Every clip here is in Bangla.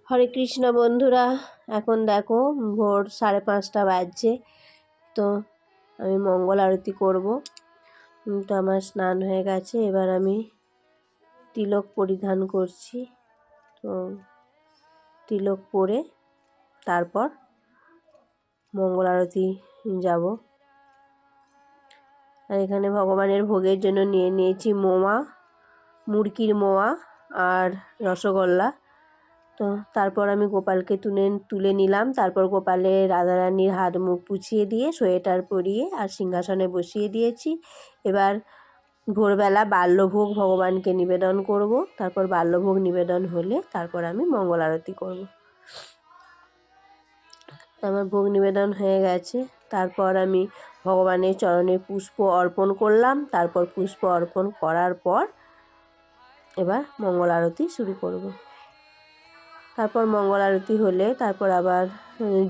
হরে কৃষ্ণ বন্ধুরা, এখন দেখো ভোর 5:30 বাজছে। তো আমি মঙ্গল আরতি করব। তো আমার স্নান হয়ে গেছে, এবার আমি তিলক পরিধান করছি। তো তিলক পরে তারপর মঙ্গল আরতি যাব। আর এখানে ভগবানের ভোগের জন্য নিয়ে নিয়েছি মোয়া, মুরগির মোয়া আর রসগোল্লা। তো তারপর আমি গোপালকে তুলে নিলাম। তারপর গোপালে রাধারানীর হাত মুখ পুছিয়ে দিয়ে সোয়েটার পরিয়ে আর সিংহাসনে বসিয়ে দিয়েছি। এবার ভোরবেলা বাল্যভোগ ভগবানকে নিবেদন করব। তারপর বাল্যভোগ নিবেদন হলে তারপর আমি মঙ্গল আরতি করব। আমার ভোগ নিবেদন হয়ে গেছে। তারপর আমি ভগবানের চরণে পুষ্প অর্পণ করলাম। তারপর পুষ্প অর্পণ করার পর এবার মঙ্গল আরতি শুরু করব। তারপর মঙ্গল আরতি হলে তারপর আবার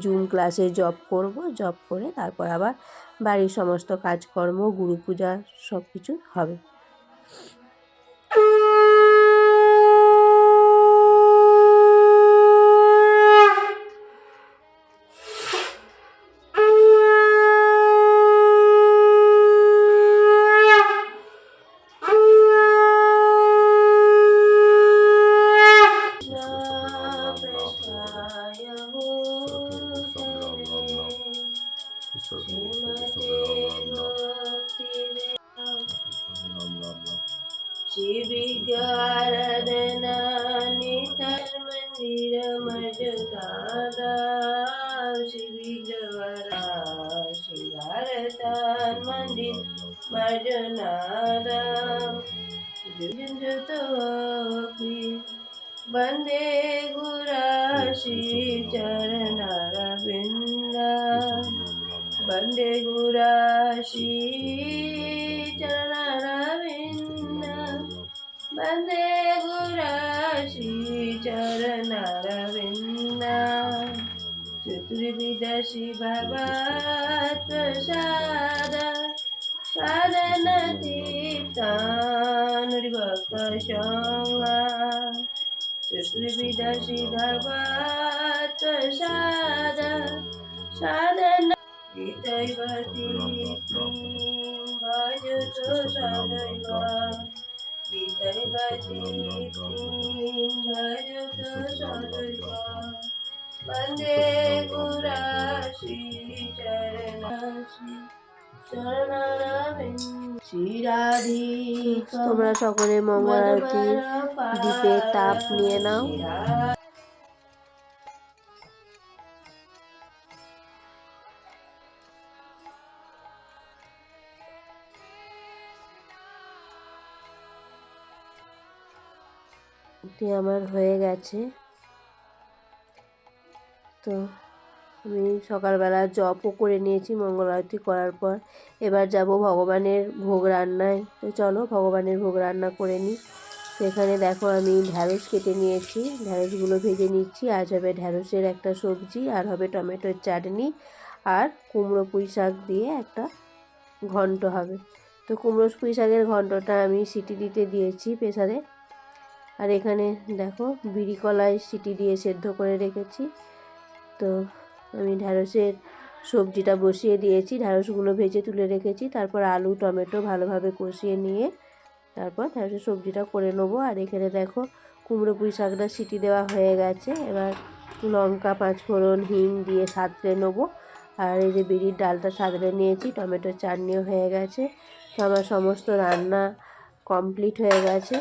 জুম ক্লাসে জপ করব। জপ করে তারপর আবার বাড়ির সমস্ত কাজকর্ম, গুরু পূজা সব কিছু হবে। शिविगाराधना नितर मंदिर मजदादा शिविगवारा शिवारतान मंदिर मजनादा जुजतोपि वंदे गुराशी चरणारविंदा वंदे गुराशी चरणारविंदा वंदे गुराशी चरणारविंदा चतुर्विदशी भगवत् प्रसाद साधनतीर्थानुर्भक्तसंगा चतुर्विदशी भगवत् प्रसाद साधन गीतैवती भजतो सदैव गीतैवती भजतो सदैव वन्दे गुराशी चरणाशी তোমরা সকলে মঙ্গল আরতি দীপের তাপ নিয়ে নাও। আমার হয়ে গেছে। তো আমি সকালবেলা জপও করে নিয়েছি মঙ্গল আরতি করার পর। এবার যাব ভগবানের ভোগ রান্নায়। তো চলো ভগবানের ভোগ রান্না করে নিই। তো এখানে দেখো আমি ঢ্যাঁড়স কেটে নিয়েছি, ঢ্যাঁড়সগুলো ভেজে নিচ্ছি। আজ হবে ঢ্যাঁড়সের একটা সবজি, আর হবে টমেটোর চাটনি, আর কুমড়ো পুঁই শাক দিয়ে একটা ঘন্ট হবে। তো কুমড়ো পুঁই শাকের ঘন্টটা আমি সিটি দিতে দিয়েছি প্রেসারে। আর এখানে দেখো বিরি কলাই সিটি দিয়ে সেদ্ধ করে রেখেছি। তো আমি ঢ্যাঁড়সের সবজিটা বসিয়ে দিয়েছি, ঢ্যাঁড়সগুলো ভেজে তুলে রেখেছি। তারপর আলু টমেটো ভালোভাবে কষিয়ে নিয়ে তারপর ঢ্যাঁড়সের সবজিটা করে নেবো। আর এখানে দেখো কুমড়ো পুঁই শাকটা সিটি দেওয়া হয়ে গেছে। এবার লঙ্কা পাঁচফোড়ন হিং দিয়ে সাঁতলে নেবো। আর এই যে বিরির ডালটা সাঁতলে নিয়েছি, টমেটোর চাটনিও হয়ে গেছে। তো আমার সমস্ত রান্না কমপ্লিট হয়ে গেছে।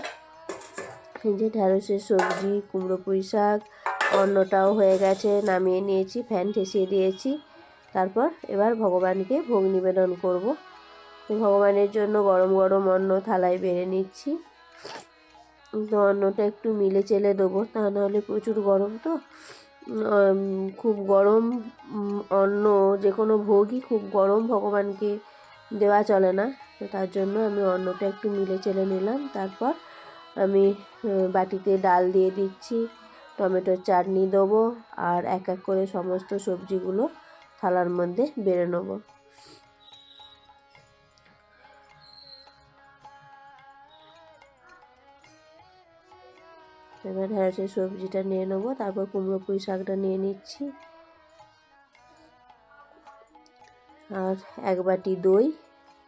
এই যে ঢ্যাঁড়সের সবজি, কুমড়ো পুঁই শাক, অন্নটাও হয়ে গেছে, নামিয়ে নিয়েছি, ফ্যান ঠেসিয়ে দিয়েছি। তারপর এবার ভগবানকে ভোগ নিবেদন করব। তো ভগবানের জন্য গরম গরম অন্ন থালায় বেড়ে নিচ্ছি। তো অন্নটা একটু মিলে চেলে দেবো, তা নাহলে প্রচুর গরম। তো খুব গরম অন্ন, যে কোনো ভোগই খুব গরম ভগবানকে দেওয়া চলে না। তো তার জন্য আমি অন্নটা একটু মিলে চেলে নিলাম। তারপর আমি বাটিতে ডাল দিয়ে দিচ্ছি, টমেটোর চাটনি দেবো, আর এক এক করে সমস্ত সবজিগুলো থালার মধ্যে বেড়ে নেবো। এবার ঢ্যাঁড়সের সবজিটা নিয়ে নেবো, তারপর কুমড়ো পুঁই শাকটা নিয়ে নিচ্ছি। আর এক বাটি দই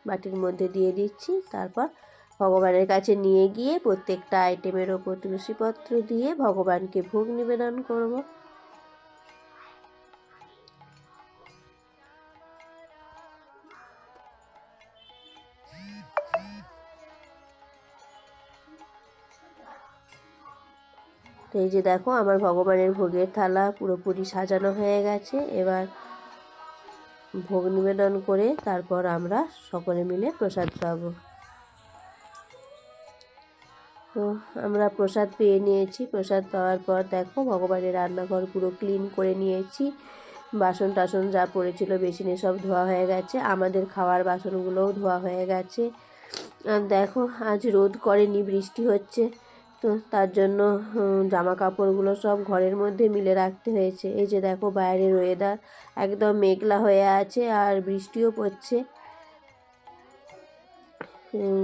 বাটির মধ্যে দিয়ে দিচ্ছি। তারপর ভগবানের কাছে নিয়ে গিয়ে প্রত্যেকটা আইটেমের ওপর তুলসীপত্র দিয়ে ভগবানকে ভোগ নিবেদন করব। তো এই যে দেখো আমার ভগবানের ভোগের থালা পুরোপুরি সাজানো হয়ে গেছে। এবার ভোগ নিবেদন করে তারপর আমরা সকলে মিলে প্রসাদ পাবো। তো আমরা প্রসাদ পেয়ে নিয়েছি। প্রসাদ পাওয়ার পর দেখো ভগবানের রান্নাঘর পুরো ক্লিন করে নিয়েছি। বাসন টাসন যা পড়েছিল বেসিনে সব ধোয়া হয়ে গেছে, আমাদের খাওয়ার বাসনগুলোও ধোয়া হয়ে গেছে। আর দেখো আজ রোদ করেনি, বৃষ্টি হচ্ছে, তো তার জন্য জামা কাপড়গুলো সব ঘরের মধ্যে মিলে রাখতে হয়েছে। এই যে দেখো বাইরের ওয়েদার একদম মেঘলা হয়ে আছে আর বৃষ্টিও পড়ছে।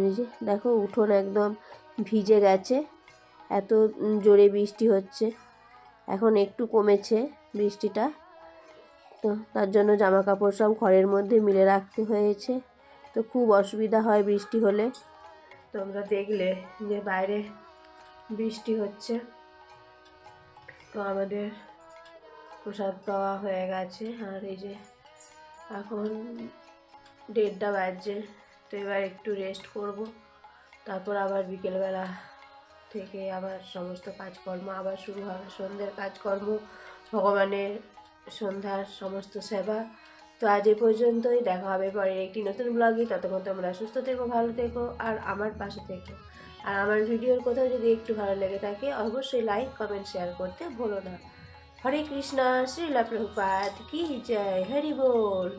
এই যে দেখো উঠোন একদম ভিজে গেছে, এত জোরে বৃষ্টি হচ্ছে। এখন একটু কমেছে বৃষ্টিটা, তো তার জন্য জামা কাপড় সব ঘরের মধ্যে মিলে রাখতে হয়েছে। তো খুব অসুবিধা হয় বৃষ্টি হলে। তোমরা দেখলে যে বাইরে বৃষ্টি হচ্ছে। তো আমাদের প্রসাদ পাওয়া হয়ে গেছে। আর এই যে এখন 1:30 বাজছে, তো এবার একটু রেস্ট করব। তারপর আবার বিকেলবেলা থেকে আবার সমস্ত কাজকর্ম আবার শুরু হবে, সন্ধ্যের কাজকর্ম, ভগবানের সন্ধ্যার সমস্ত সেবা। তো আজ এ পর্যন্তই, দেখা হবে পরের একটি নতুন ব্লগে। ততক্ষণ তোমরা সুস্থ থেকো, ভালো থেকো আর আমার পাশে থেকো। আর আমার ভিডিওর কোথাও যদি একটু ভালো লেগে থাকে অবশ্যই লাইক কমেন্ট শেয়ার করতে ভুলো না। হরে কৃষ্ণা, শ্রীলা প্রভুপাদ কি জয়, হরি বল।